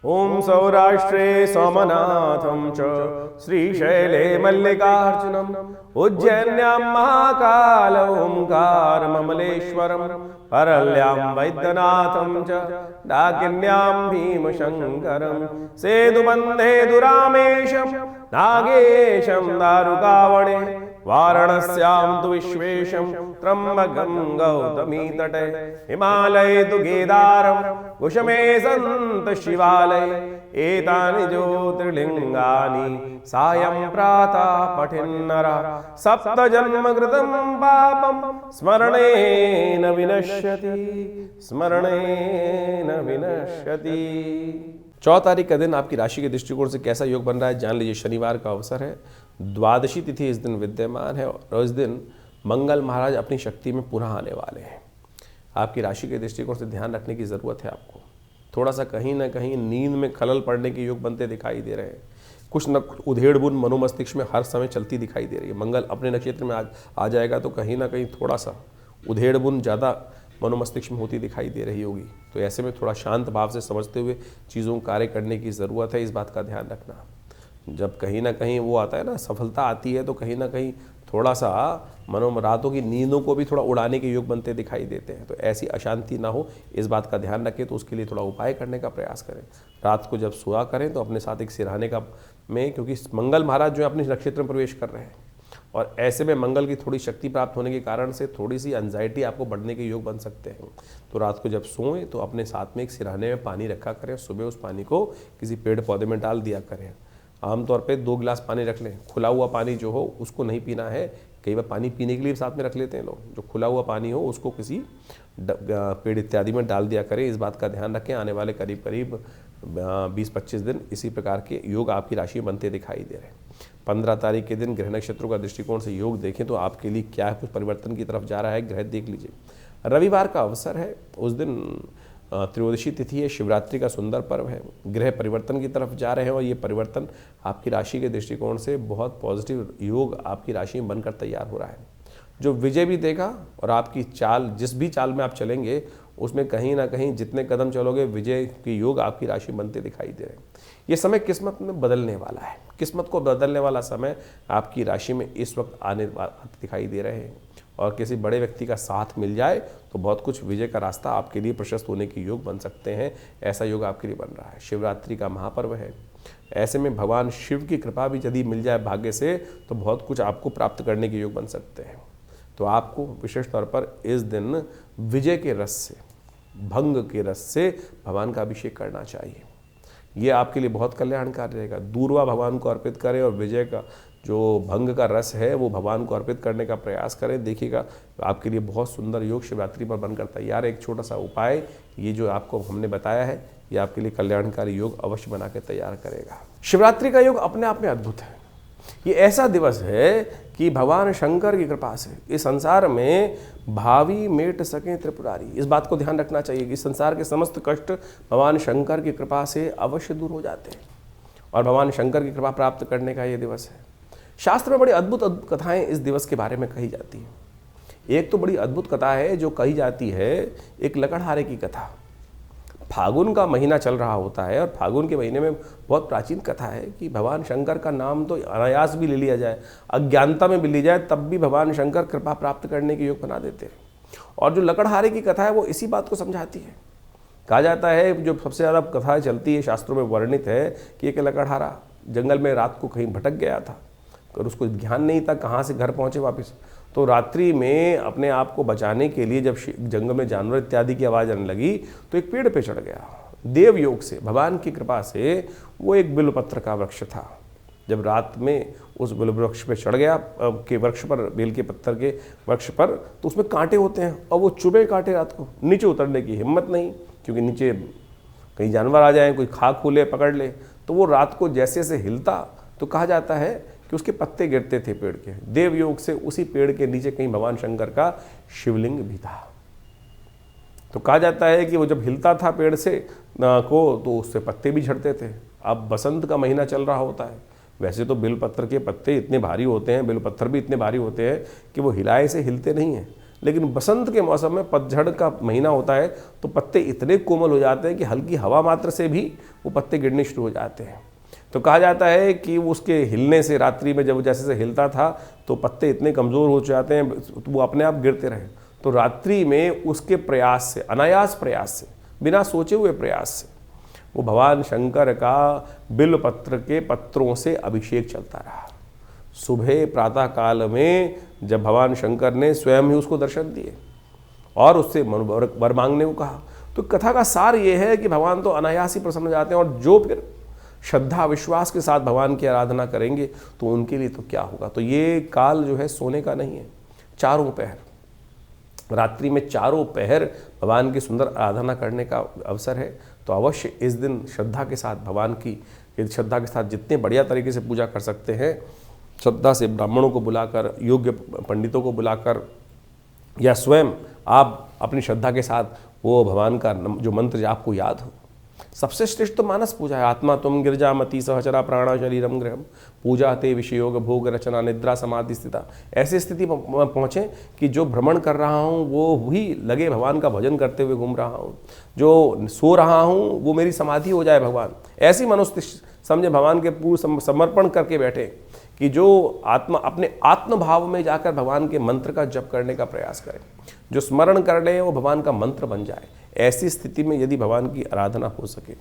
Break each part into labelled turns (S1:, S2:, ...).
S1: ओम सौराष्ट्रे सोमनाथं च श्रीशैले मल्लिकार्जुनम उज्जैन्यां महाकाल ओंकारममलेश्वरम परल्यां वैद्यनाथं च डाकिन्यां भीमशंकरं सेतुबन्धे दुरामेशं नागेशं दारुकावणे वाराणस्यां तु विश्वेशं त्र्यम्बकं गौतमी तटे हिमालये तु केदारं कुशमे सन्त शिवालय एतानि ज्योतिर्लिङ्गानि सायं प्रातः पठेन्नरः सप्त जन्म कृतं पापं स्मरणेन विनश्यति। 4 तारीख का दिन आपकी राशि के दृष्टिकोण से कैसा योग बन रहा है जान लीजिए। शनिवार का अवसर है, द्वादशी तिथि इस दिन विद्यमान है और इस दिन मंगल महाराज अपनी शक्ति में पुनः आने वाले हैं। आपकी राशि के दृष्टिकोण से ध्यान रखने की ज़रूरत है आपको। थोड़ा सा कहीं ना कहीं नींद में खलल पड़ने के योग बनते दिखाई दे रहे हैं। कुछ न कुछ उधेड़ बुन मनोमस्तिष्क में हर समय चलती दिखाई दे रही है। मंगल अपने नक्षत्र में आ जाएगा तो कहीं ना कहीं थोड़ा सा उधेड़ बुन ज़्यादा मनोमस्तिष्क में होती दिखाई दे रही होगी। तो ऐसे में थोड़ा शांत भाव से समझते हुए चीज़ों को कार्य करने की ज़रूरत है, इस बात का ध्यान रखना। जब कहीं ना कहीं वो आता है ना, सफलता आती है तो कहीं ना कहीं थोड़ा सा रातों की नींदों को भी थोड़ा उड़ाने के योग बनते दिखाई देते हैं। तो ऐसी अशांति ना हो, इस बात का ध्यान रखें। तो उसके लिए थोड़ा उपाय करने का प्रयास करें। रात को जब सोया करें तो अपने साथ एक सिरहाने का में, क्योंकि मंगल महाराज जो है अपने नक्षत्र में प्रवेश कर रहे हैं और ऐसे में मंगल की थोड़ी शक्ति प्राप्त होने के कारण से थोड़ी सी एंजाइटी आपको बढ़ने के योग बन सकते हैं। तो रात को जब सोएं तो अपने साथ में एक सिरहाने में पानी रखा करें। सुबह उस पानी को किसी पेड़ पौधे में डाल दिया करें। आमतौर पे 2 गिलास पानी रख लें। खुला हुआ पानी जो हो उसको नहीं पीना है। कई बार पानी पीने के लिए साथ में रख लेते हैं लोग। जो खुला हुआ पानी हो उसको किसी पेड़ इत्यादि में डाल दिया करें। इस बात का ध्यान रखें। आने वाले करीब 20-25 दिन इसी प्रकार के योग आपकी राशि में बनते दिखाई दे रहे हैं। 15 तारीख के दिन ग्रह नक्षत्रों का दृष्टिकोण से योग देखें तो आपके लिए क्या कुछ परिवर्तन की तरफ जा रहा है ग्रह देख लीजिए। रविवार का अवसर है, उस दिन त्रयोदशी तिथि है, शिवरात्रि का सुंदर पर्व है। ग्रह परिवर्तन की तरफ जा रहे हैं और ये परिवर्तन आपकी राशि के दृष्टिकोण से बहुत पॉजिटिव योग आपकी राशि में बनकर तैयार हो रहा है, जो विजय भी देगा। और आपकी चाल, जिस भी चाल में आप चलेंगे उसमें कहीं ना कहीं जितने कदम चलोगे विजय के योग आपकी राशि में बनते दिखाई दे रहे हैं। ये समय किस्मत में बदलने वाला है। किस्मत को बदलने वाला समय आपकी राशि में इस वक्त आने दिखाई दे रहे हैं। और किसी बड़े व्यक्ति का साथ मिल जाए तो बहुत कुछ विजय का रास्ता आपके लिए प्रशस्त होने के योग बन सकते हैं। ऐसा योग आपके लिए बन रहा है। शिवरात्रि का महापर्व है। ऐसे में भगवान शिव की कृपा भी यदि मिल जाए भाग्य से तो बहुत कुछ आपको प्राप्त करने के योग बन सकते हैं। तो आपको विशेष तौर पर इस दिन विजय के रस से, भंग के रस से भगवान का अभिषेक करना चाहिए। ये आपके लिए बहुत कल्याणकारी रहेगा। दूर्वा भगवान को अर्पित करें और विजय का जो भंग का रस है वो भगवान को अर्पित करने का प्रयास करें। देखिएगा आपके लिए बहुत सुंदर योग शिवरात्रि पर बनकर तैयार है। एक छोटा सा उपाय ये जो आपको हमने बताया है ये आपके लिए कल्याणकारी योग अवश्य बना के तैयार करेगा। शिवरात्रि का योग अपने आप में अद्भुत है। ये ऐसा दिवस है कि भगवान शंकर की कृपा से इस संसार में भावी मेट सके त्रिपुरारी। इस बात को ध्यान रखना चाहिए कि संसार के समस्त कष्ट भगवान शंकर की कृपा से अवश्य दूर हो जाते हैं और भगवान शंकर की कृपा प्राप्त करने का ये दिवस है। शास्त्र में बड़ी अद्भुत अद्भुत कथाएं इस दिवस के बारे में कही जाती हैं। एक तो बड़ी अद्भुत कथा है जो कही जाती है, एक लकड़हारे की कथा। फागुन का महीना चल रहा होता है और फागुन के महीने में बहुत प्राचीन कथा है कि भगवान शंकर का नाम तो अनायास भी ले लिया जाए, अज्ञानता में भी ली जाए, तब भी भगवान शंकर कृपा प्राप्त करने के योग बना देते हैं। और जो लकड़हारे की कथा है वो इसी बात को समझाती है। कहा जाता है जो सबसे ज़्यादा कथा चलती है शास्त्रों में वर्णित है कि एक लकड़हारा जंगल में रात को कहीं भटक गया था और उसको ध्यान नहीं था कहाँ से घर पहुँचे वापस। तो रात्रि में अपने आप को बचाने के लिए जब जंगल में जानवर इत्यादि की आवाज़ आने लगी तो एक पेड़ पे चढ़ गया। देव योग से, भगवान की कृपा से वो एक बिल्वपत्र का वृक्ष था। जब रात में उस बिल्व वृक्ष पे चढ़ गया के वृक्ष पर, बेल के पत्थर के वृक्ष पर, तो उसमें कांटे होते हैं और वो चुभे कांटे रात को। नीचे उतरने की हिम्मत नहीं क्योंकि नीचे कहीं जानवर आ जाए, कोई खा खूले पकड़ ले। तो वो रात को जैसे जैसे हिलता तो कहा जाता है कि उसके पत्ते गिरते थे पेड़ के। देव योग से उसी पेड़ के नीचे कहीं भगवान शंकर का शिवलिंग भी था। तो कहा जाता है कि वो जब हिलता था पेड़ से तो उससे पत्ते भी झड़ते थे। अब बसंत का महीना चल रहा होता है। वैसे तो बेलपत्र के पत्ते इतने भारी होते हैं, बेलपत्थर भी इतने भारी होते हैं कि वो हिलाए से हिलते नहीं हैं, लेकिन बसंत के मौसम में, पतझड़ का महीना होता है, तो पत्ते इतने कोमल हो जाते हैं कि हल्की हवा मात्र से भी वो पत्ते गिरने शुरू हो जाते हैं। तो कहा जाता है कि उसके हिलने से, रात्रि में जब जैसे से हिलता था तो पत्ते इतने कमज़ोर हो जाते हैं तो वो अपने आप गिरते रहे। तो रात्रि में उसके प्रयास से, अनायास प्रयास से, बिना सोचे हुए प्रयास से, वो भगवान शंकर का बिल्व पत्र के पत्रों से अभिषेक चलता रहा। सुबह प्रातः काल में जब भगवान शंकर ने स्वयं ही उसको दर्शन दिए और उससे वर मांगने को कहा, तो कथा का सार ये है कि भगवान तो अनायास ही प्रसन्न हो जाते हैं, और जो फिर श्रद्धा विश्वास के साथ भगवान की आराधना करेंगे तो उनके लिए तो क्या होगा। तो ये काल जो है सोने का नहीं है। चारों पहर, रात्रि में चारों पहर भगवान की सुंदर आराधना करने का अवसर है। तो अवश्य इस दिन श्रद्धा के साथ भगवान की, श्रद्धा के साथ जितने बढ़िया तरीके से पूजा कर सकते हैं, श्रद्धा से ब्राह्मणों को बुलाकर, योग्य पंडितों को बुलाकर, या स्वयं आप अपनी श्रद्धा के साथ वो भगवान का जो मंत्र आपको याद हो। सबसे श्रेष्ठ तो मानस पूजा है। आत्मा तुम गिरजामती सहचरा प्राणा शरीरम गृहम पूजा ते विषयोग भोग रचना निद्रा समाधि स्थिता। ऐसी स्थिति पहुँचे कि जो भ्रमण कर रहा हूँ वो भी लगे भगवान का भजन करते हुए घूम रहा हूँ, जो सो रहा हूँ वो मेरी समाधि हो जाए भगवान। ऐसी मनोस्थिति समझे भगवान के पूर्ण समर्पण करके बैठे कि जो आत्मा अपने आत्म भाव में जाकर भगवान के मंत्र का जप करने का प्रयास करें, जो स्मरण कर ले वो भगवान का मंत्र बन जाए। ऐसी स्थिति में यदि भगवान की आराधना हो सके,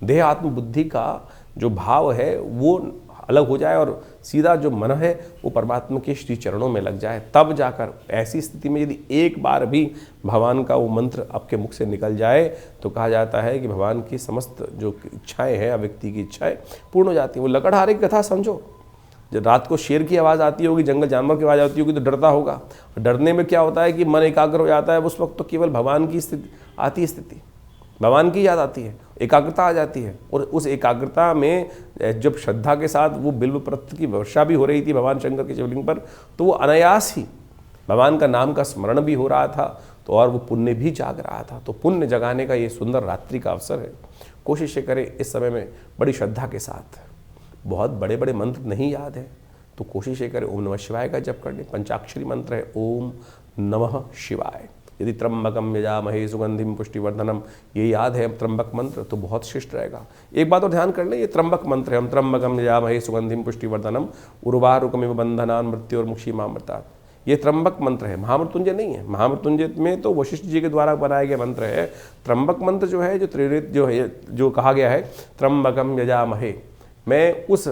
S1: देह आत्म बुद्धि का जो भाव है वो अलग हो जाए और सीधा जो मन है वो परमात्मा के श्री चरणों में लग जाए, तब जाकर ऐसी स्थिति में यदि एक बार भी भगवान का वो मंत्र आपके मुख से निकल जाए तो कहा जाता है कि भगवान की समस्त जो इच्छाएं हैं, व्यक्ति की इच्छाएं पूर्ण हो जाती हैं। वो लकड़हारे की कथा समझो, जब रात को शेर की आवाज़ आती होगी, जंगल जानवर की आवाज़ आती होगी तो डरता होगा। डरने में क्या होता है कि मन एकाग्र हो जाता है, उस वक्त तो केवल भगवान की स्थिति आती है, स्थिति भगवान की याद आती है, एकाग्रता आ जाती है। और उस एकाग्रता में जब श्रद्धा के साथ वो बिल्व पत्र की वर्षा भी हो रही थी भगवान शंकर के शिवलिंग पर, तो वो अनायास ही भगवान का नाम का स्मरण भी हो रहा था, तो और वो पुण्य भी जाग रहा था। तो पुण्य जगाने का ये सुंदर रात्रि का अवसर है। कोशिश करें इस समय में बड़ी श्रद्धा के साथ, बहुत बड़े बड़े मंत्र नहीं याद है तो कोशिश ये करें ओम नमः शिवाय का जप करने। पंचाक्षरी मंत्र है ओम नमः शिवाय। यदि त्र्यंबकम यजामहे सुगंधिम पुष्टिवर्धनम ये याद है त्र्यंबक मंत्र तो बहुत शिष्ट रहेगा। एक बात और ध्यान कर लें, ये त्र्यंबक मंत्र है, हम त्र्यंबकम यजामहे सुगंधिम पुष्टिवर्धनम उर्वारुकमिव बंधनान मृत्योर्मुक्षीमामृतात्। ये त्र्यंबक मंत्र है, महामृत्युंजय नहीं है। महामृत्युंजय में तो वशिष्ठ जी के द्वारा बनाया गया मंत्र है। त्र्यंबक मंत्र जो है, जो त्रिनेत्र जो है, जो कहा गया है त्र्यंबकम यजामहे, मैं उस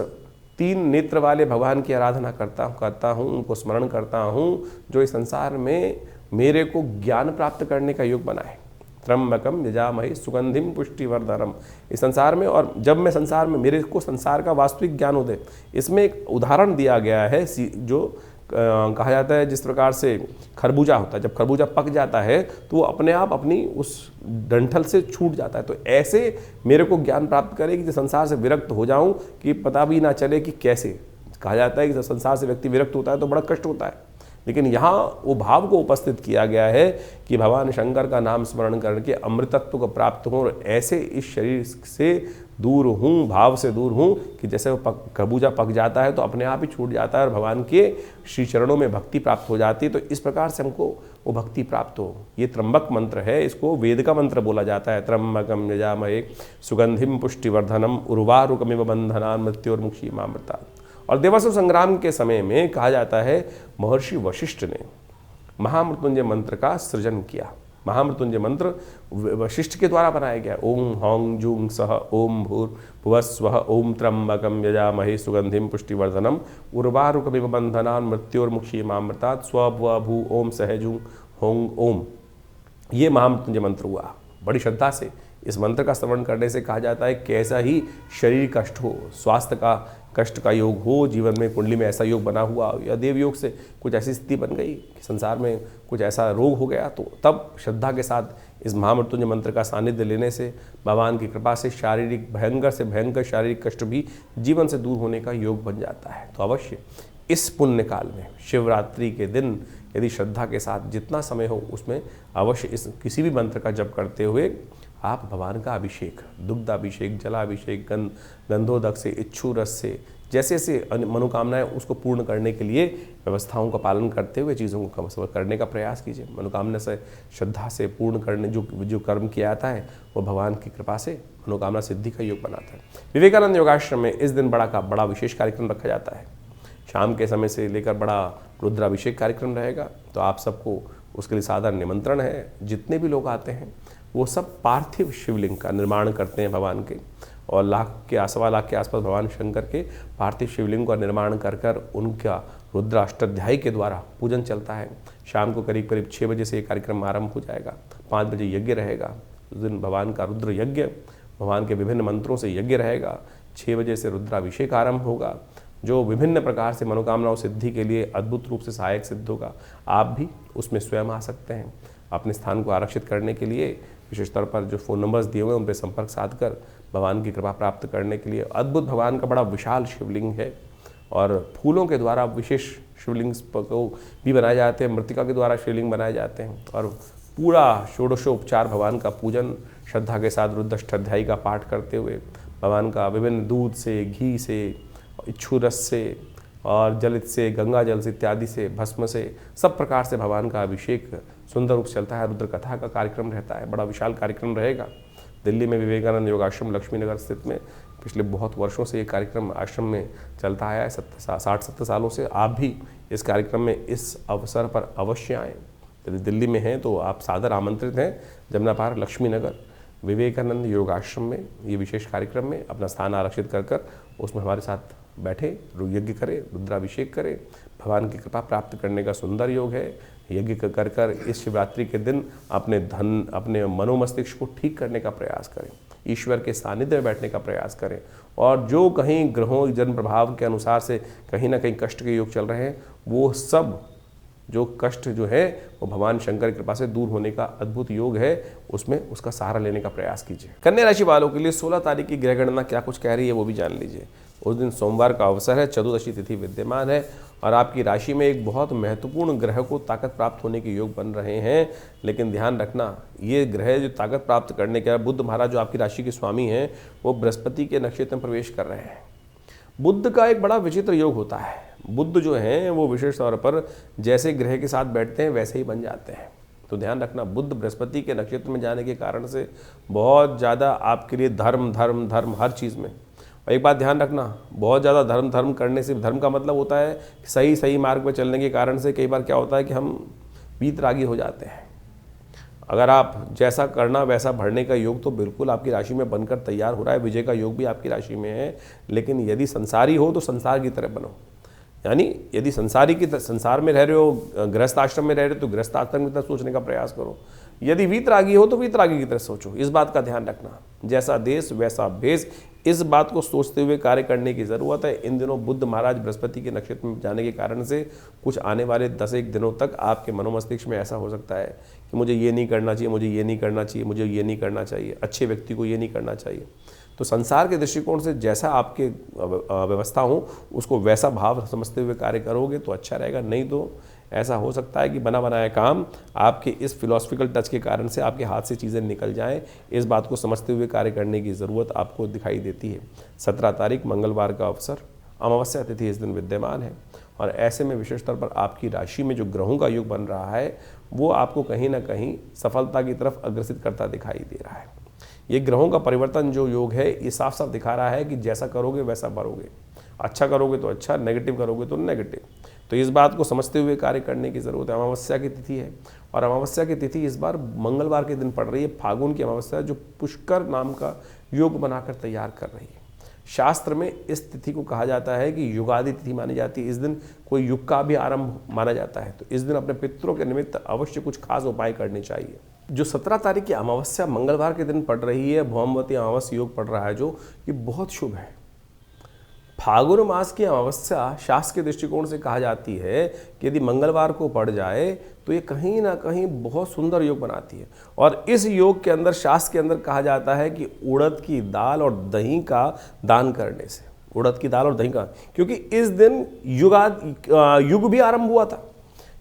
S1: 3 नेत्र वाले भगवान की आराधना करता हूँ, उनको स्मरण करता हूँ जो इस संसार में मेरे को ज्ञान प्राप्त करने का योग बनाए। त्र्यंबकम यजामहे सुगंधिम पुष्टिवर्धनम, इस संसार में, और जब मैं संसार में, मेरे को संसार का वास्तविक ज्ञान हो दे। इसमें एक उदाहरण दिया गया है जो कहा जाता है, जिस प्रकार से खरबूजा होता है, जब खरबूजा पक जाता है तो वो अपने आप अपनी उस डंठल से छूट जाता है। तो ऐसे मेरे को ज्ञान प्राप्त करे कि संसार से विरक्त हो जाऊं कि पता भी ना चले कि कैसे। कहा जाता है कि जब संसार से व्यक्ति विरक्त होता है तो बड़ा कष्ट होता है, लेकिन यहाँ वो भाव को उपस्थित किया गया है कि भगवान शंकर का नाम स्मरण करके अमृतत्व को प्राप्त हों और ऐसे इस शरीर से दूर हूँ, भाव से दूर हूँ कि जैसे वो खरबूजा पक जाता है तो अपने आप ही छूट जाता है और भगवान के श्री चरणों में भक्ति प्राप्त हो जाती है। तो इस प्रकार से हमको वो भक्ति प्राप्त हो। ये त्र्यंबक मंत्र है, इसको वेद का मंत्र बोला जाता है। त्र्यंबकम यजामहे सुगंधिम पुष्टिवर्धनम उर्वारुकमिव बंधनान् मृत्योर्मुक्षीमामृतात्। और देवासुर संग्राम के समय में कहा जाता है महर्षि वशिष्ठ ने महामृत्युंजय मंत्र का सृजन किया। महामृत्युंजय मंत्र वशिष्ठ के द्वारा बनाया गया। ओम हौं जूं सह ओम भूर्भुवस्वः ओम त्र्यंबकम यजामहे सुगंधिम पुष्टिवर्धनम उर्वारुकमिव बंधनान् मृत्योर्मुक्षीमामृतात् स्वभू ओम सह जूं हों ओम। ये महामृत्युंजय मंत्र हुआ। बड़ी श्रद्धा से इस मंत्र का श्रवण करने से कहा जाता है कैसा ही शरीर कष्ट हो, स्वास्थ्य का कष्ट का योग हो, जीवन में कुंडली में ऐसा योग बना हुआ या देव योग से कुछ ऐसी स्थिति बन गई कि संसार में कुछ ऐसा रोग हो गया, तो तब श्रद्धा के साथ इस महामृत्युंजय मंत्र का सानिध्य लेने से भगवान की कृपा से शारीरिक भयंकर से भयंकर शारीरिक कष्ट भी जीवन से दूर होने का योग बन जाता है। तो अवश्य इस पुण्य काल में शिवरात्रि के दिन यदि श्रद्धा के साथ जितना समय हो उसमें अवश्य इस किसी भी मंत्र का जप करते हुए आप भगवान का अभिषेक, दुग्धाभिषेक, जलाभिषेक, गंधोदक से, इच्छू रस से, जैसे जैसे मनोकामनाएं उसको पूर्ण करने के लिए व्यवस्थाओं का पालन करते हुए चीज़ों को करने का प्रयास कीजिए। मनोकामना से, श्रद्धा से पूर्ण करने जो कर्म किया जाता है वो भगवान की कृपा से मनोकामना सिद्धि का योग बनाता है। विवेकानंद योगाश्रम में इस दिन बड़ा विशेष कार्यक्रम रखा जाता है। शाम के समय से लेकर बड़ा रुद्राभिषेक कार्यक्रम रहेगा, तो आप सबको उसके लिए साधारण निमंत्रण है। जितने भी लोग आते हैं वो सब पार्थिव शिवलिंग का निर्माण करते हैं भगवान के, और सवा लाख के आसपास भगवान शंकर के पार्थिव शिवलिंग का निर्माण कर उनका रुद्राष्टाध्यायी के द्वारा पूजन चलता है। शाम को करीब 6 बजे से ये कार्यक्रम आरंभ हो जाएगा। 5 बजे यज्ञ रहेगा। उस दिन भगवान का रुद्र यज्ञ, भगवान के विभिन्न मंत्रों से यज्ञ रहेगा। 6 बजे से रुद्राभिषेक आरंभ होगा, जो विभिन्न प्रकार से मनोकामनाओं सिद्धि के लिए अद्भुत रूप से सहायक सिद्ध होगा। आप भी उसमें स्वयं आ सकते हैं। अपने स्थान को आरक्षित करने के लिए विशेष तौर पर जो फ़ोन नंबर्स दिए हुए हैं उन पर संपर्क साधकर भगवान की कृपा प्राप्त करने के लिए, अद्भुत भगवान का बड़ा विशाल शिवलिंग है और फूलों के द्वारा विशेष शिवलिंग को भी बनाए जाते हैं, मृतिका के द्वारा शिवलिंग बनाए जाते हैं, और पूरा षोडशोपचार भगवान का पूजन श्रद्धा के साथ रुद्राष्टाध्यायी का पाठ करते हुए भगवान का विभिन्न दूध से, घी से, इच्छू रस से और जलित से, गंगा जल से इत्यादि से, भस्म से, सब प्रकार से भगवान का अभिषेक सुंदर रूप चलता है। रुद्र कथा का कार्यक्रम रहता है, बड़ा विशाल कार्यक्रम रहेगा। दिल्ली में विवेकानंद योगाश्रम लक्ष्मी नगर स्थित में पिछले बहुत वर्षों से ये कार्यक्रम आश्रम में चलता आया है, 60-70 सालों से। आप भी इस कार्यक्रम में इस अवसर पर अवश्य आएँ। यदि दिल्ली में हैं तो आप सादर आमंत्रित हैं। जमुना पार्क लक्ष्मी नगर विवेकानंद योगाश्रम में ये विशेष कार्यक्रम में अपना स्थान आरक्षित कर उसमें हमारे साथ बैठे, यज्ञ करें, रुद्राभिषेक करें। भगवान की कृपा प्राप्त करने का सुंदर योग है। यज्ञ कर इस शिवरात्रि के दिन अपने मनोमस्तिष्क को ठीक करने का प्रयास करें, ईश्वर के सानिध्य में बैठने का प्रयास करें, और जो कहीं ग्रहों जन्म प्रभाव के अनुसार से कहीं ना कहीं कष्ट के योग चल रहे हैं, वो सब जो कष्ट जो है वो भगवान शंकर की कृपा से दूर होने का अद्भुत योग है, उसमें उसका सहारा लेने का प्रयास कीजिए। कन्या राशि वालों के लिए 16 तारीख की ग्रह गणना क्या कुछ कह रही है वो भी जान लीजिए। उस दिन सोमवार का अवसर है, चतुर्दशी तिथि विद्यमान है और आपकी राशि में एक बहुत महत्वपूर्ण ग्रह को ताकत प्राप्त होने के योग बन रहे हैं। लेकिन ध्यान रखना, ये ग्रह जो ताकत प्राप्त करने के बुध महाराज जो आपकी राशि के स्वामी हैं, वो बृहस्पति के नक्षत्र में प्रवेश कर रहे हैं। बुध का एक बड़ा विचित्र योग होता है। बुध जो हैं वो विशेष तौर पर जैसे ग्रह के साथ बैठते हैं वैसे ही बन जाते हैं। तो ध्यान रखना, बुध बृहस्पति के नक्षत्र में जाने के कारण से बहुत ज़्यादा आपके लिए धर्म हर चीज़ में। और एक बात ध्यान रखना, बहुत ज़्यादा धर्म करने से, धर्म का मतलब होता है सही मार्ग पर चलने के कारण से कई बार क्या होता है कि हम वीतरागी हो जाते हैं। अगर आप जैसा करना वैसा बढ़ने का योग तो बिल्कुल आपकी राशि में बनकर तैयार हो रहा है, विजय का योग भी आपकी राशि में है। लेकिन यदि संसारी हो तो संसार की तरह बनो, यानी यदि संसार में रह रहे हो, गृहस्थ आश्रम में रह रहे हो तो गृहस्थ आश्रम की तरह सोचने का प्रयास करो। यदि वीतरागी हो तो वीतरागी की तरह सोचो। इस बात का ध्यान रखना, जैसा देश वैसा भेष, इस बात को सोचते हुए कार्य करने की ज़रूरत है। इन दिनों बुध महाराज बृहस्पति के नक्षत्र में जाने के कारण से कुछ आने वाले 10-1 दिनों तक आपके मनोमस्तिष्क में ऐसा हो सकता है कि मुझे ये नहीं करना चाहिए, मुझे ये नहीं करना चाहिए, मुझे ये नहीं करना चाहिए, अच्छे व्यक्ति को ये नहीं करना चाहिए। तो संसार के दृष्टिकोण से जैसा आपके व्यवस्था हो उसको वैसा भाव समझते हुए कार्य करोगे तो अच्छा रहेगा। नहीं तो ऐसा हो सकता है कि बना बनाया काम आपके इस फिलॉसफिकल टच के कारण से आपके हाथ से चीज़ें निकल जाएं। इस बात को समझते हुए कार्य करने की ज़रूरत आपको दिखाई देती है। 17 तारीख मंगलवार का अवसर, अमावस्या तिथि इस दिन विद्यमान है और ऐसे में विशेष तौर पर आपकी राशि में जो ग्रहों का योग बन रहा है वो आपको कहीं ना कहीं सफलता की तरफ अग्रसित करता दिखाई दे रहा है। ये ग्रहों का परिवर्तन जो योग है ये साफ साफ दिखा रहा है कि जैसा करोगे वैसा बढ़ोगे। अच्छा करोगे तो अच्छा, नेगेटिव करोगे तो नेगेटिव। तो इस बात को समझते हुए कार्य करने की ज़रूरत है। अमावस्या की तिथि है और अमावस्या की तिथि इस बार मंगलवार के दिन पड़ रही है। फागुन की अमावस्या जो पुष्कर नाम का योग बनाकर तैयार कर रही है। शास्त्र में इस तिथि को कहा जाता है कि युगादि तिथि मानी जाती है। इस दिन कोई युग का भी आरंभ माना जाता है। तो इस दिन अपने पितरों के निमित्त अवश्य कुछ खास उपाय करने चाहिए। जो 17 तारीख की अमावस्या मंगलवार के दिन पड़ रही है, भौमवती अमावस्या योग पड़ रहा है जो, ये बहुत शुभ है। फागुन मास की अमावस्या शास्त्र के दृष्टिकोण से कहा जाती है कि यदि मंगलवार को पड़ जाए तो ये कहीं ना कहीं बहुत सुंदर योग बनाती है। और इस योग के अंदर, शास्त्र के अंदर कहा जाता है कि उड़द की दाल और दही का दान करने से, उड़द की दाल और दही का, क्योंकि इस दिन युग भी आरंभ हुआ था।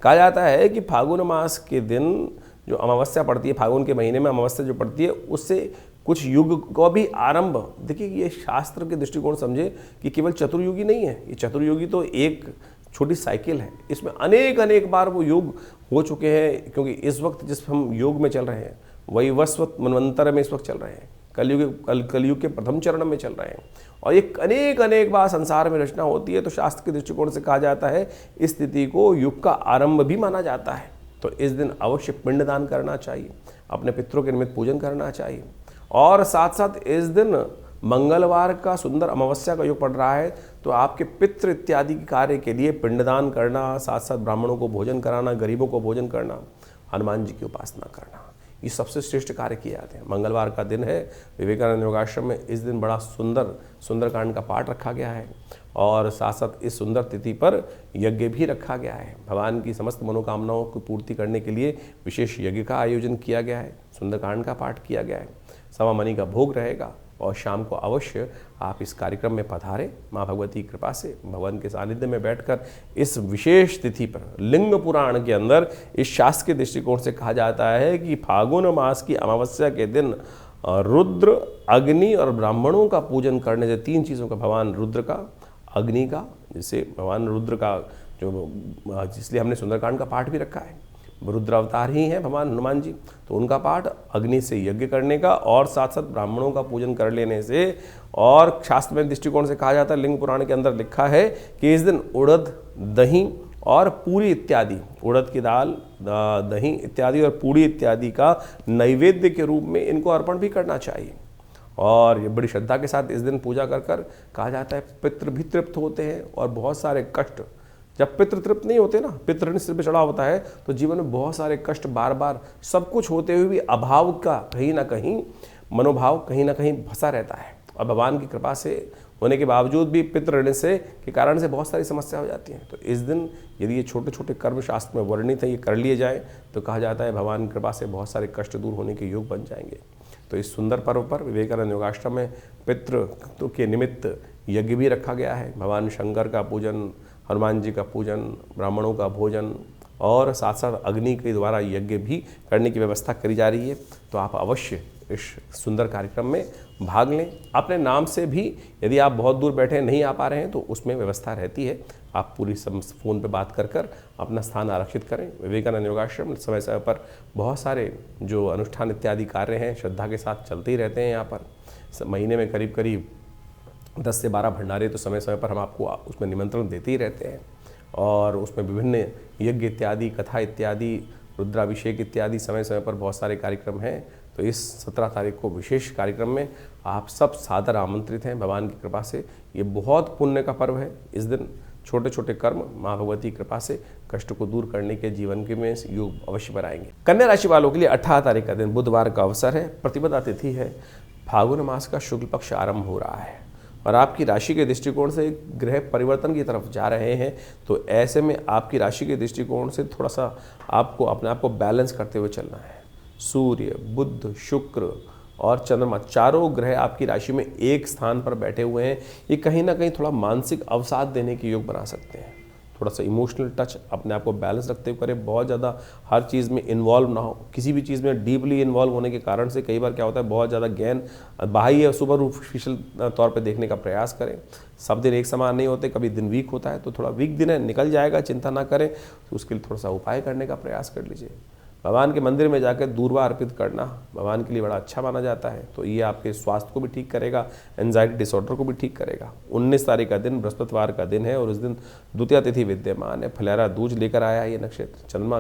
S1: कहा जाता है कि फागुन मास के दिन जो अमावस्या पड़ती है फागुन के महीने में, अमावस्या जो पड़ती है उससे कुछ युग को भी आरंभ। देखिए ये शास्त्र के दृष्टिकोण समझे कि केवल चतुर्युगी नहीं है, ये चतुर्युगी तो एक छोटी साइकिल है, इसमें अनेक अनेक बार वो युग हो चुके हैं, क्योंकि इस वक्त जिस हम योग में चल रहे हैं वही वस्वत मनवंतर में इस वक्त चल रहे हैं, कलयुग के प्रथम चरण में चल रहे हैं, और एक अनेक अनेक बार संसार में रचना होती है। तो शास्त्र के दृष्टिकोण से कहा जाता है इस स्थिति को युग का आरंभ भी माना जाता है। तो इस दिन अवश्य पिंडदान करना चाहिए, अपने पितरों के निमित्त पूजन करना चाहिए, और साथ साथ इस दिन मंगलवार का सुंदर अमावस्या का योग पड़ रहा है, तो आपके पितृ इत्यादि कार्य के लिए पिंडदान करना, साथ साथ ब्राह्मणों को भोजन कराना, गरीबों को भोजन करना, हनुमान जी की उपासना करना, ये सबसे श्रेष्ठ कार्य किए जाते हैं। मंगलवार का दिन है, विवेकानंद योगाश्रम में इस दिन बड़ा सुंदरकांड का पाठ रखा गया है, और साथ साथ इस सुंदर तिथि पर यज्ञ भी रखा गया है। भगवान की समस्त मनोकामनाओं को पूर्ति करने के लिए विशेष यज्ञ का आयोजन किया गया है, सुंदरकांड का पाठ किया गया है, सवा मणि का भोग रहेगा, और शाम को अवश्य आप इस कार्यक्रम में पधारें। माँ भगवती की कृपा से भगवान के सानिध्य में बैठकर इस विशेष तिथि पर लिंग पुराण के अंदर इस शास्त्र के दृष्टिकोण से कहा जाता है कि फागुन मास की अमावस्या के दिन रुद्र, अग्नि और ब्राह्मणों का पूजन करने से, तीन चीज़ों का, भगवान रुद्र का, अग्नि का, जिसे भगवान रुद्र का जो जिसलिए हमने सुंदरकांड का पाठ भी रखा है, रुद्र अवतार ही हैं भगवान हनुमान जी, तो उनका पाठ, अग्नि से यज्ञ करने का, और साथ साथ ब्राह्मणों का पूजन कर लेने से। और शास्त्र में दृष्टिकोण से कहा जाता है, लिंग पुराण के अंदर लिखा है कि इस दिन उड़द, दही और पूरी इत्यादि, उड़द की दाल, दही इत्यादि और पूरी इत्यादि का नैवेद्य के रूप में इनको अर्पण भी करना चाहिए। और ये बड़ी श्रद्धा के साथ इस दिन पूजा कर कहा जाता है पितृ भी तृप्त होते हैं, और बहुत सारे कष्ट, जब पितृ तृप्त नहीं होते ना, पितृ ऋण सिर पे चढ़ा होता है, तो जीवन में बहुत सारे कष्ट, बार बार सब कुछ होते हुए भी अभाव का कहीं ना कहीं मनोभाव कहीं ना कहीं फंसा रहता है, और भगवान की कृपा से होने के बावजूद भी पितृ ऋण से के कारण से बहुत सारी समस्या हो जाती हैं। तो इस दिन यदि ये छोटे छोटे कर्म शास्त्र में वर्णित है, ये कर लिए जाए, तो कहा जाता है भगवान की कृपा से बहुत सारे कष्ट दूर होने के योग बन जाएंगे। तो इस सुंदर पर्व पर विवेकानंद योगाश्रम में पितृ के निमित्त यज्ञ भी रखा गया है, भगवान शंकर का पूजन, हनुमान जी का पूजन, ब्राह्मणों का भोजन, और साथ साथ अग्नि के द्वारा यज्ञ भी करने की व्यवस्था करी जा रही है। तो आप अवश्य इस सुंदर कार्यक्रम में भाग लें। अपने नाम से भी यदि आप बहुत दूर बैठे नहीं आ पा रहे हैं तो उसमें व्यवस्था रहती है, आप पूरी फ़ोन पे बात कर अपना स्थान आरक्षित करें। विवेकानंद योगाश्रम समय समय पर बहुत सारे जो अनुष्ठान इत्यादि कार्य हैं श्रद्धा के साथ चलते ही रहते हैं। यहाँ पर महीने में करीब करीब 10 से 12 भंडारे तो समय समय पर हम आपको उसमें निमंत्रण देते ही रहते हैं, और उसमें विभिन्न यज्ञ इत्यादि, कथा इत्यादि, रुद्राभिषेक इत्यादि समय समय पर बहुत सारे कार्यक्रम हैं। तो इस 17 तारीख को विशेष कार्यक्रम में आप सब सादर आमंत्रित हैं। भगवान की कृपा से ये बहुत पुण्य का पर्व है। इस दिन छोटे छोटे कर्म माँ भगवती की कृपा से कष्ट को दूर करने के जीवन के में योग अवश्य बनाएंगे। कन्या राशि वालों के लिए 18 तारीख का दिन बुधवार का अवसर है, प्रतिपदा तिथि है, फागुन मास का शुक्ल पक्ष आरंभ हो रहा है, और आपकी राशि के दृष्टिकोण से ग्रह परिवर्तन की तरफ जा रहे हैं। तो ऐसे में आपकी राशि के दृष्टिकोण से थोड़ा सा आपको अपने आप को बैलेंस करते हुए चलना है। सूर्य, बुध, शुक्र और चंद्रमा, चारों ग्रह आपकी राशि में एक स्थान पर बैठे हुए हैं। ये कहीं ना कहीं थोड़ा मानसिक अवसाद देने के योग बना सकते हैं। थोड़ा सा इमोशनल टच अपने आप को बैलेंस रखते हुए करें, बहुत ज़्यादा हर चीज़ में इन्वॉल्व ना हो। किसी भी चीज़ में डीपली इन्वॉल्व होने के कारण से कई बार क्या होता है, बहुत ज़्यादा ज्ञान बाह्य सुपरफिशियल तौर पे देखने का प्रयास करें। सब दिन एक समान नहीं होते, कभी दिन वीक होता है, तो थोड़ा वीक दिन है, निकल जाएगा, चिंता ना करें। तो उसके लिए थोड़ा सा उपाय करने का प्रयास कर लीजिए। भगवान के मंदिर में जाकर दूर्वा अर्पित करना भगवान के लिए बड़ा अच्छा माना जाता है। तो ये आपके स्वास्थ्य को भी ठीक करेगा, एंजाइटी डिसऑर्डर को भी ठीक करेगा। 19 तारीख का दिन बृहस्पतिवार का दिन है, और उस दिन द्वितीया तिथि विद्यमान है। फुलेरा दूज लेकर आया है ये नक्षत्र। चंद्रमा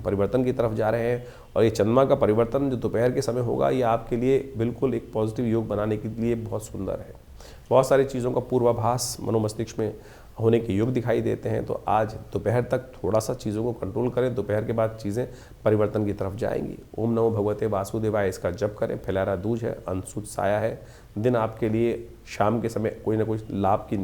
S1: परिवर्तन की तरफ जा रहे हैं, और ये चंद्रमा का परिवर्तन जो दोपहर के समय होगा, ये आपके लिए बिल्कुल एक पॉजिटिव योग बनाने के लिए बहुत सुंदर है। बहुत सारी चीज़ों का पूर्वाभास मनोमस्तिष्क में होने के योग दिखाई देते हैं। तो आज दोपहर तक थोड़ा सा चीज़ों को कंट्रोल करें, दोपहर के बाद चीज़ें परिवर्तन की तरफ जाएंगी। ओम नमो भगवते वासुदेवाय इसका जप करें। फैलारा दूज है, अंशुत साया है। दिन आपके लिए शाम के समय कोई ना कोई लाभ की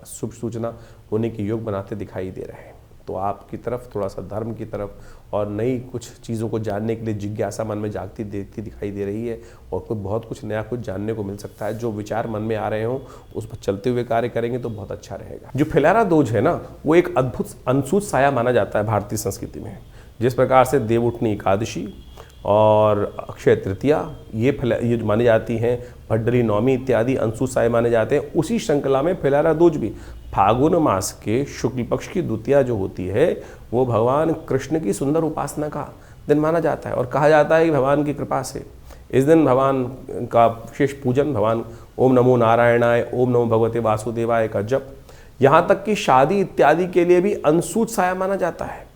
S1: शुभ सूचना होने के योग बनाते दिखाई दे रहे हैं। तो आपकी तरफ थोड़ा सा धर्म की तरफ और नई कुछ चीज़ों को जानने के लिए जिज्ञासा मन में जागती देखती दिखाई दे रही है, और कुछ बहुत कुछ नया कुछ जानने को मिल सकता है। जो विचार मन में आ रहे हों उस पर चलते हुए कार्य करेंगे तो बहुत अच्छा रहेगा। जो फैलारा दूज है ना, वो एक अद्भुत अंशुत साया माना जाता है भारतीय संस्कृति में। जिस प्रकार से देवउठनी एकादशी और अक्षय तृतीया ये जो मानी जाती हैं, भड्डली नौमी इत्यादि अंशुत साय माने जाते हैं। उसी श्रृंखला में फिलहारा दूज भी फागुन मास के शुक्ल पक्ष की द्वितीया जो होती है वो भगवान कृष्ण की सुंदर उपासना का दिन माना जाता है। और कहा जाता है कि भगवान की कृपा से इस दिन भगवान का विशेष पूजन, भगवान ओम नमो नारायणाय, ओम नमो भगवते वासुदेवाय का जप, यहाँ तक कि शादी इत्यादि के लिए भी अनसूत साया माना जाता है।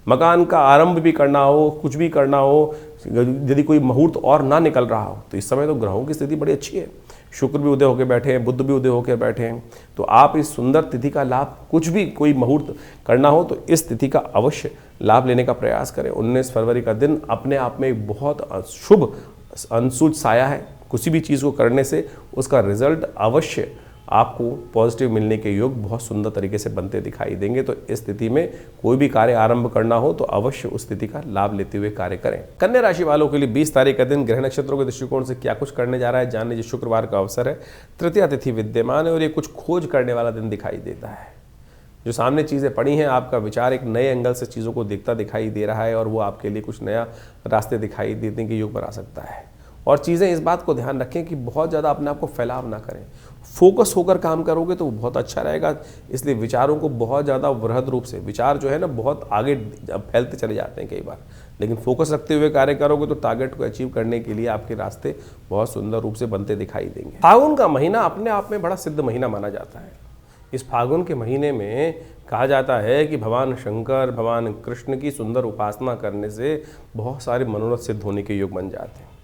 S1: मकान का आरंभ भी करना हो, कुछ भी करना हो, यदि कोई मुहूर्त और ना निकल रहा हो तो इस समय तो ग्रहों की स्थिति बड़ी अच्छी है। शुक्र भी उदय होकर बैठे हैं, बुध भी उदय होकर बैठे हैं, तो आप इस सुंदर तिथि का लाभ, कुछ भी कोई मुहूर्त करना हो तो इस तिथि का अवश्य लाभ लेने का प्रयास करें। 19 फरवरी का दिन अपने आप में एक बहुत शुभ अनसूत साया है। किसी भी चीज़ को करने से उसका रिजल्ट अवश्य आपको पॉजिटिव मिलने के योग बहुत सुंदर तरीके से बनते दिखाई देंगे। तो इस स्थिति में कोई भी कार्य आरंभ करना हो तो अवश्य उस स्थिति का लाभ लेते हुए कार्य करें। कन्या राशि वालों के लिए 20 तारीख का दिन ग्रह नक्षत्रों के दृष्टिकोण से क्या कुछ करने जा रहा है जान लीजिए। शुक्रवार का अवसर है, तृतीया तिथि विद्यमान है और ये कुछ खोज करने वाला दिन दिखाई देता है। जो सामने चीज़ें पड़ी हैं, आपका विचार एक नए एंगल से चीज़ों को देखता दिखाई दे रहा है और वो आपके लिए कुछ नया रास्ते दिखाई देने के योग बना सकता है। और चीज़ें इस बात को ध्यान रखें कि बहुत ज़्यादा अपने आप को फैलाव ना करें, फोकस होकर काम करोगे तो बहुत अच्छा रहेगा। इसलिए विचारों को बहुत ज़्यादा वृहद रूप से, विचार जो है ना बहुत आगे फैलते चले जाते हैं कई बार, लेकिन फोकस रखते हुए कार्य करोगे तो टारगेट को अचीव करने के लिए आपके रास्ते बहुत सुंदर रूप से बनते दिखाई देंगे। फागुन का महीना अपने आप में बड़ा सिद्ध महीना माना जाता है। इस फागुन के महीने में कहा जाता है कि भगवान शंकर, भगवान कृष्ण की सुंदर उपासना करने से बहुत सारे मनोरथ सिद्ध होने के योग बन जाते हैं।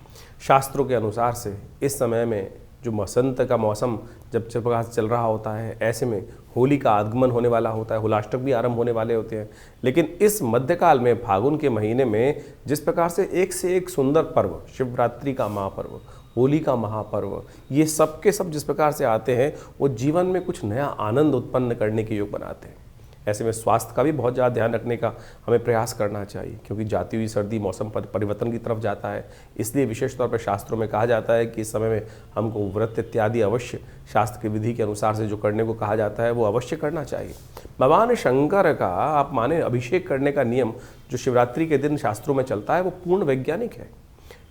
S1: शास्त्रों के अनुसार से इस समय में जो बसंत का मौसम जब चल रहा होता है, ऐसे में होली का आगमन होने वाला होता है, होलाष्टक भी आरंभ होने वाले होते हैं। लेकिन इस मध्यकाल में फागुन के महीने में जिस प्रकार से एक से एक सुंदर पर्व, शिवरात्रि का महापर्व, होली का महापर्व, ये सब के सब जिस प्रकार से आते हैं वो जीवन में कुछ नया आनंद उत्पन्न करने के योग बनाते हैं। ऐसे में स्वास्थ्य का भी बहुत ज़्यादा ध्यान रखने का हमें प्रयास करना चाहिए, क्योंकि जाती हुई सर्दी मौसम परिवर्तन की तरफ जाता है। इसलिए विशेष तौर पर शास्त्रों में कहा जाता है कि इस समय में हमको व्रत इत्यादि अवश्य शास्त्र की विधि के अनुसार से जो करने को कहा जाता है वो अवश्य करना चाहिए। भगवान शंकर का आप माने अभिषेक करने का नियम जो शिवरात्रि के दिन शास्त्रों में चलता है वो पूर्ण वैज्ञानिक है।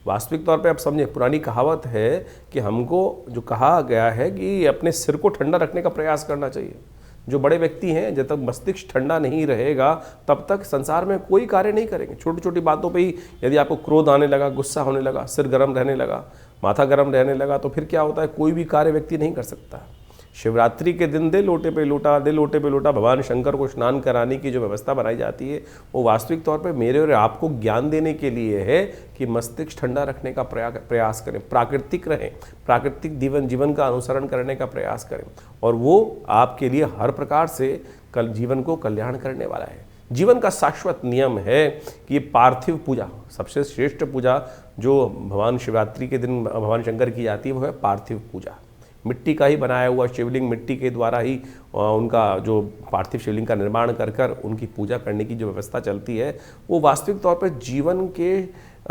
S1: वास्तविक तौर पे आप समझे, पुरानी कहावत है कि हमको जो कहा गया है कि अपने सिर को ठंडा रखने का प्रयास करना चाहिए। जो बड़े व्यक्ति हैं, जब तक मस्तिष्क ठंडा नहीं रहेगा तब तक संसार में कोई कार्य नहीं करेंगे। छोटी छोटी बातों पे ही यदि आपको क्रोध आने लगा, गुस्सा होने लगा, सिर गर्म रहने लगा, माथा गर्म रहने लगा, तो फिर क्या होता है, कोई भी कार्य व्यक्ति नहीं कर सकता। शिवरात्रि के दिन दे लोटे पे लोटा भगवान शंकर को स्नान कराने की जो व्यवस्था बनाई जाती है वो वास्तविक तौर पे मेरे और आपको ज्ञान देने के लिए है कि मस्तिष्क ठंडा रखने का प्रयास करें, प्राकृतिक रहें, प्राकृतिक जीवन का अनुसरण करने का प्रयास करें, और वो आपके लिए हर प्रकार से जीवन को कल्याण करने वाला है। जीवन का शाश्वत नियम है कि ये पार्थिव पूजा, सबसे श्रेष्ठ पूजा जो भगवान शिवरात्रि के दिन भगवान शंकर की जाती है वो है पार्थिव पूजा। मिट्टी का ही बनाया हुआ शिवलिंग, मिट्टी के द्वारा ही उनका जो पार्थिव शिवलिंग का निर्माण कर उनकी पूजा करने की जो व्यवस्था चलती है वो वास्तविक तौर पर जीवन के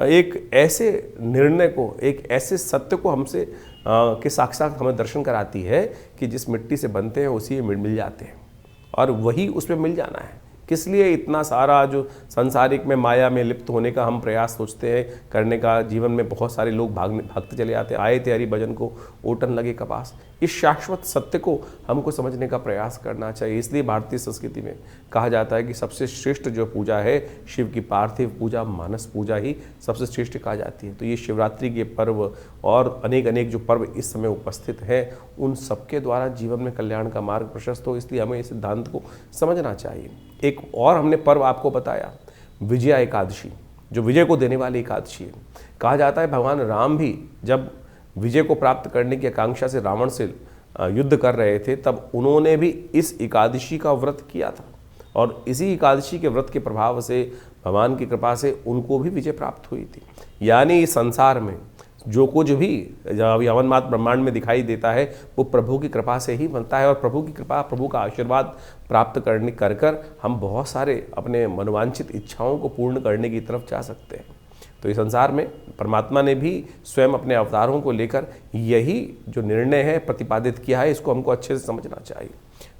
S1: एक ऐसे निर्णय को, एक ऐसे सत्य को हमसे के साक्षात हमें दर्शन कराती है कि जिस मिट्टी से बनते हैं उसी में मिल जाते हैं और वही उसमें मिल जाना है। किस लिए इतना सारा जो संसारिक में माया में लिप्त होने का हम प्रयास सोचते हैं करने का। जीवन में बहुत सारे लोग भागते चले जाते हैं, आए तैयारी भजन को ओटन लगे कपास। इस शाश्वत सत्य को हमको समझने का प्रयास करना चाहिए। इसलिए भारतीय संस्कृति में कहा जाता है कि सबसे श्रेष्ठ जो पूजा है शिव की पार्थिव पूजा, मानस पूजा ही सबसे श्रेष्ठ कहा जाती है। तो ये शिवरात्रि के पर्व और अनेक जो पर्व इस समय उपस्थित हैं उन सबके द्वारा जीवन में कल्याण का मार्ग प्रशस्त हो, इसलिए हमें इस सिद्धांत को समझना चाहिए। एक और हमने पर्व आपको बताया, विजया एकादशी, जो विजय को देने वाली एकादशी है। कहा जाता है भगवान राम भी जब विजय को प्राप्त करने की आकांक्षा से रावण से युद्ध कर रहे थे तब उन्होंने भी इस एकादशी का व्रत किया था और इसी एकादशी के व्रत के प्रभाव से भगवान की कृपा से उनको भी विजय प्राप्त हुई थी। यानी इस संसार में जो कुछ भी यवन मात्र ब्रह्मांड में दिखाई देता है वो प्रभु की कृपा से ही बनता है और प्रभु की कृपा, प्रभु का आशीर्वाद प्राप्त करने कर हम बहुत सारे अपने मनोवांछित इच्छाओं को पूर्ण करने की तरफ जा सकते हैं। तो इस संसार में परमात्मा ने भी स्वयं अपने अवतारों को लेकर यही जो निर्णय है प्रतिपादित किया है, इसको हमको अच्छे से समझना चाहिए।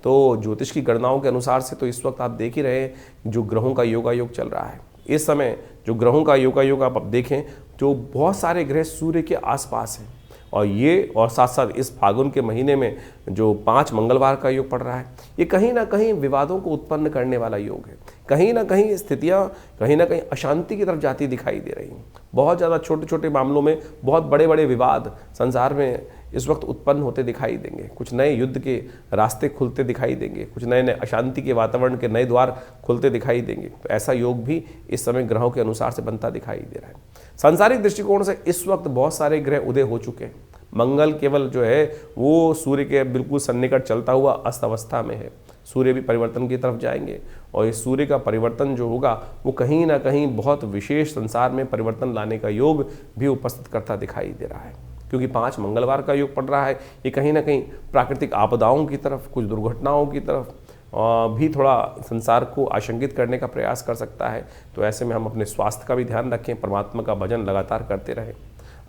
S1: तो ज्योतिष की गणनाओं के अनुसार से तो इस वक्त आप देख ही रहे हैं जो ग्रहों का योगायोग चल रहा है, इस समय जो ग्रहों का योगायोग आप देखें, जो बहुत सारे ग्रह सूर्य के आसपास हैं, और साथ साथ इस फागुन के महीने में जो 5 मंगलवार का योग पड़ रहा है, ये कहीं ना कहीं विवादों को उत्पन्न करने वाला योग है। कहीं ना कहीं स्थितियां कहीं ना कहीं अशांति की तरफ जाती दिखाई दे रही हैं। बहुत ज़्यादा छोटे छोटे मामलों में बहुत बड़े बड़े विवाद संसार में इस वक्त उत्पन्न होते दिखाई देंगे। कुछ नए युद्ध के रास्ते खुलते दिखाई देंगे, कुछ नए नए अशांति के वातावरण के नए द्वार खुलते दिखाई देंगे। तो ऐसा योग भी इस समय ग्रहों के अनुसार से बनता दिखाई दे रहा है। सांसारिक दृष्टिकोण से इस वक्त बहुत सारे ग्रह उदय हो चुके हैं। मंगल केवल जो है वो सूर्य के बिल्कुल सन्निकट चलता हुआ अस्त अवस्था में है। सूर्य भी परिवर्तन की तरफ जाएंगे, और इस सूर्य का परिवर्तन जो होगा वो कहीं ना कहीं बहुत विशेष संसार में परिवर्तन लाने का योग भी उपस्थित करता दिखाई दे रहा है। क्योंकि 5 मंगलवार का योग पड़ रहा है, ये कहीं ना कहीं प्राकृतिक आपदाओं की तरफ, कुछ दुर्घटनाओं की तरफ भी थोड़ा संसार को आशंकित करने का प्रयास कर सकता है। तो ऐसे में हम अपने स्वास्थ्य का भी ध्यान रखें, परमात्मा का भजन लगातार करते रहें।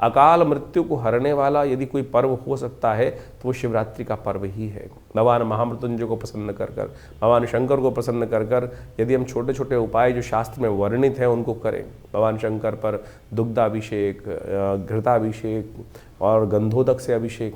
S1: अकाल मृत्यु को हरने वाला यदि कोई पर्व हो सकता है तो वो शिवरात्रि का पर्व ही है। भगवान महामृत्युंजय को प्रसन्न कर कर, भगवान शंकर को प्रसन्न कर कर यदि हम छोटे छोटे उपाय जो शास्त्र में वर्णित हैं उनको करें, भगवान शंकर पर दुग्धाभिषेक, घृताभिषेक और गंधोदक से अभिषेक,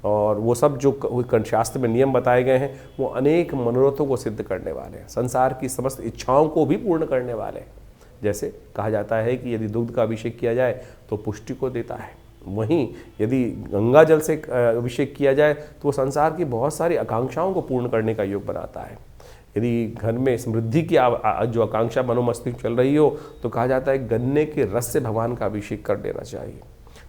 S1: और वो सब जो शास्त्र में नियम बताए गए हैं वो अनेक मनोरथों को सिद्ध करने वाले हैं, संसार की समस्त इच्छाओं को भी पूर्ण करने वाले हैं। जैसे कहा जाता है कि यदि दुग्ध का अभिषेक किया जाए तो पुष्टि को देता है, वहीं यदि गंगा जल से अभिषेक किया जाए तो वो संसार की बहुत सारी आकांक्षाओं को पूर्ण करने का योग बनाता है। यदि घर में समृद्धि की जो आकांक्षा मनोमस्तिष्क चल रही हो तो कहा जाता है गन्ने के रस से भगवान का अभिषेक कर देना चाहिए।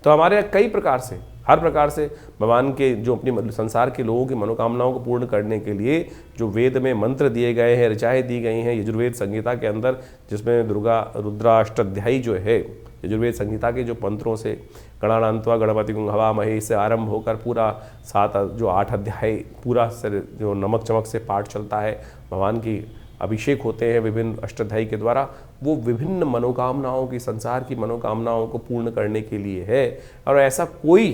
S1: तो हमारे यहाँ कई प्रकार से, हर प्रकार से भगवान के जो अपनी संसार के लोगों की मनोकामनाओं को पूर्ण करने के लिए जो वेद में मंत्र दिए गए हैं, ऋचाएँ दी गई हैं यजुर्वेद संहिता के अंदर, जिसमें दुर्गा रुद्राष्टाध्यायी जो है यजुर्वेद संहिता के जो मंत्रों से गणानान्त्वा गणपति हवामहे से आरंभ होकर पूरा 8 अध्याय पूरा जो नमक चमक से पाठ चलता है, भगवान की अभिषेक होते हैं विभिन्न अष्टाध्यायी के द्वारा, वो विभिन्न मनोकामनाओं की, संसार की मनोकामनाओं को पूर्ण करने के लिए है। और ऐसा कोई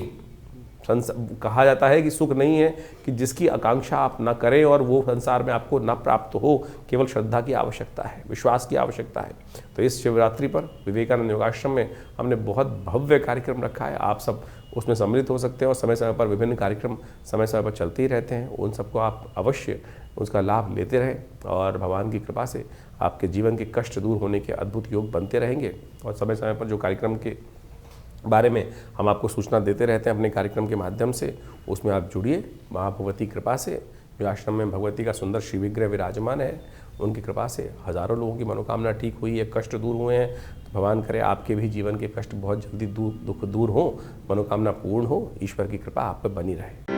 S1: कहा जाता है कि सुख नहीं है कि जिसकी आकांक्षा आप न करें और वो संसार में आपको न प्राप्त हो। केवल श्रद्धा की आवश्यकता है, विश्वास की आवश्यकता है। तो इस शिवरात्रि पर विवेकानंद योगाश्रम में हमने बहुत भव्य कार्यक्रम रखा है, आप सब उसमें सम्मिलित हो सकते हैं, और समय समय पर विभिन्न कार्यक्रम समय समय पर चलते ही रहते हैं। उन सबको आप अवश्य उसका लाभ लेते रहें, और भगवान की कृपा से आपके जीवन के कष्ट दूर होने के अद्भुत योग बनते रहेंगे। और समय समय पर जो कार्यक्रम के बारे में हम आपको सूचना देते रहते हैं अपने कार्यक्रम के माध्यम से, उसमें आप जुड़िए। महाभगवती कृपा से जो आश्रम में भगवती का सुंदर श्री विग्रह विराजमान है, उनकी कृपा से हज़ारों लोगों की मनोकामना ठीक हुई है, कष्ट दूर हुए हैं। तो भगवान करे आपके भी जीवन के कष्ट बहुत जल्दी दुख दूर हो, मनोकामना पूर्ण हो, ईश्वर की कृपा आप पर बनी रहे।